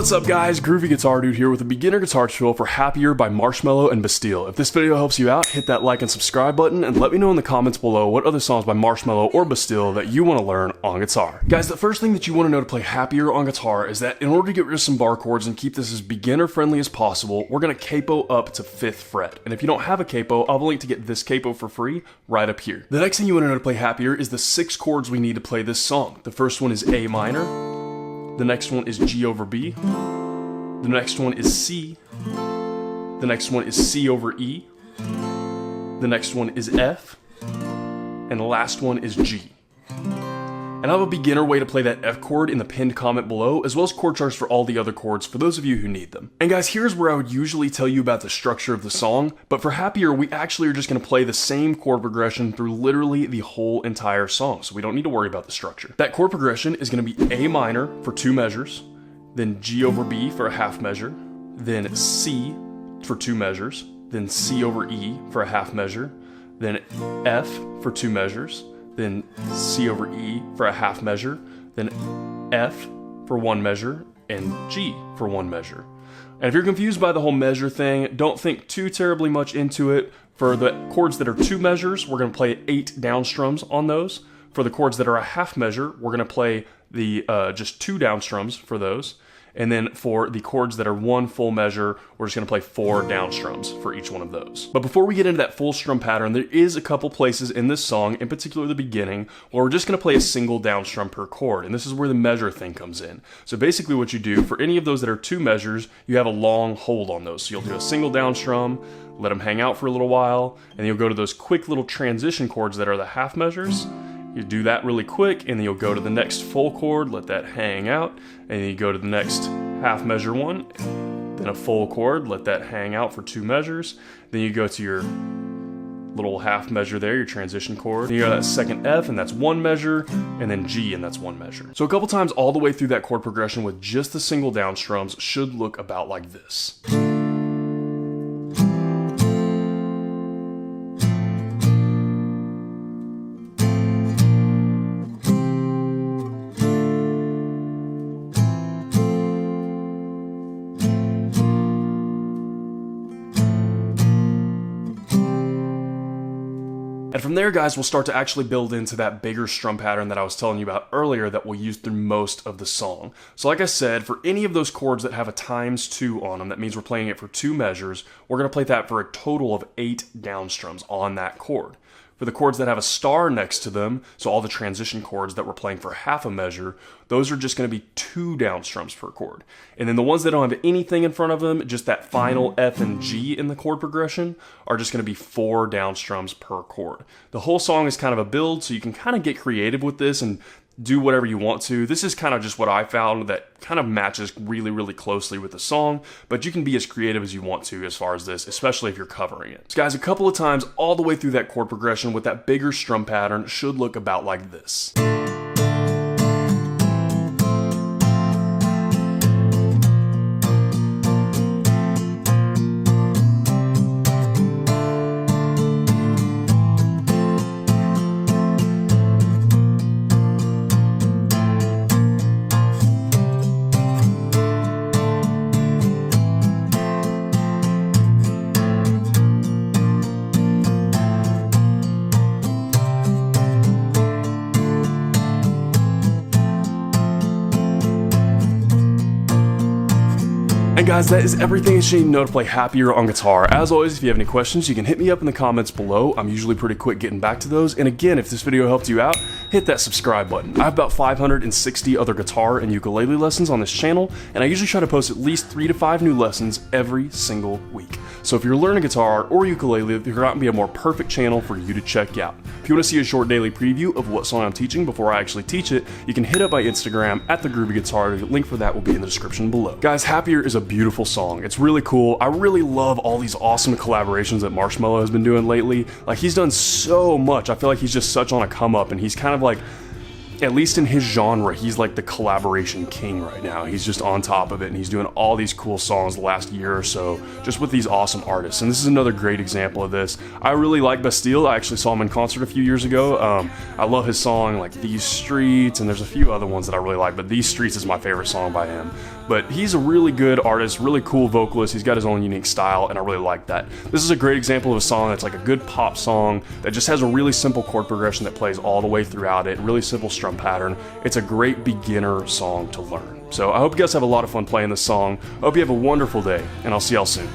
What's up guys, Groovy Guitar Dude here with a beginner guitar tutorial for Happier by Marshmello and Bastille. If this video helps you out, hit that like and subscribe button and let me know in the comments below what other songs by Marshmello or Bastille that you want to learn on guitar. Guys, the first thing that you want to know to play Happier on guitar is that in order to get rid of some bar chords and keep this as beginner friendly as possible, we're going to capo up to 5th fret. And if you don't have a capo, I'll have a link to get this capo for free right up here. The next thing you want to know to play Happier is the 6 chords we need to play this song. The first one is A minor, the next one is G over B, the next one is C, the next one is C over E, the next one is F, and the last one is G. And I have a beginner way to play that F chord in the pinned comment below, as well as chord charts for all the other chords for those of you who need them. And guys, here's where I would usually tell you about the structure of the song, but for Happier, we actually are just going to play the same chord progression through literally the whole entire song, so we don't need to worry about the structure. That chord progression is going to be A minor for 2 measures, then G over B for a half measure, then C for 2 measures, then C over E for a half measure, then F for 2 measures, then C over E for a half measure, then F for 1 measure, and G for 1 measure. And if you're confused by the whole measure thing, don't think too terribly much into it. For the chords that are 2 measures, we're going to play 8 down strums on those. For the chords that are a half measure, we're going to play the just 2 down strums for those. And then for the chords that are 1 full measure, we're just going to play 4 down strums for each one of those. But before we get into that full strum pattern, there is a couple places in this song, in particular the beginning, where we're just going to play a single down strum per chord. And this is where the measure thing comes in. So basically what you do, for any of those that are 2 measures, you have a long hold on those. So you'll do a single down strum, let them hang out for a little while, and you'll go to those quick little transition chords that are the half measures. You do that really quick, and then you'll go to the next full chord, let that hang out, and then you go to the next half measure one, then a full chord, let that hang out for 2 measures, then you go to your little half measure there, your transition chord, then you go to that second F, and that's 1 measure, and then G, and that's 1 measure. So a couple times all the way through that chord progression with just the single down strums should look about like this. And from there, guys, we'll start to actually build into that bigger strum pattern that I was telling you about earlier that we'll use through most of the song. So like I said, for any of those chords that have a ×2 on them, that means we're playing it for 2 measures, we're going to play that for a total of 8 down strums on that chord. For the chords that have a star next to them, so all the transition chords that we're playing for half a measure, those are just going to be 2 down strums per chord. And then the ones that don't have anything in front of them, just that final F and G in the chord progression, are just going to be 4 down strums per chord. The whole song is kind of a build, so you can kind of get creative with this and do whatever you want to. This is kind of just what I found that kind of matches really, really closely with the song, but you can be as creative as you want to as far as this, especially if you're covering it. So guys, a couple of times all the way through that chord progression with that bigger strum pattern should look about like this. And guys, that is everything that you need to know to play Happier on guitar. As always, if you have any questions, you can hit me up in the comments below. I'm usually pretty quick getting back to those. And again, if this video helped you out, hit that subscribe button. I have about 560 other guitar and ukulele lessons on this channel, and I usually try to post at least 3 to 5 new lessons every single week. So if you're learning guitar or ukulele, there could not be a more perfect channel for you to check out. If you want to see a short daily preview of what song I'm teaching before I actually teach it, you can hit up my Instagram at @thegroovyguitar. The link for that will be in the description below. Guys, Happier is a beautiful song. It's really cool. I really love all these awesome collaborations that Marshmello has been doing lately. Like, he's done so much. I feel like he's just such on a come up, and he's kind of like at least in his genre, he's like the collaboration king right now. He's just on top of it, and he's doing all these cool songs the last year or so, just with these awesome artists. And this is another great example of this. I really like Bastille. I actually saw him in concert a few years ago. I love his song, like These Streets, and there's a few other ones that I really like, but These Streets is my favorite song by him. But he's a really good artist, really cool vocalist. He's got his own unique style, and I really like that. This is a great example of a song that's like a good pop song that just has a really simple chord progression that plays all the way throughout it, really simple strum pattern. It's a great beginner song to learn. So I hope you guys have a lot of fun playing this song. I hope you have a wonderful day, and I'll see y'all soon.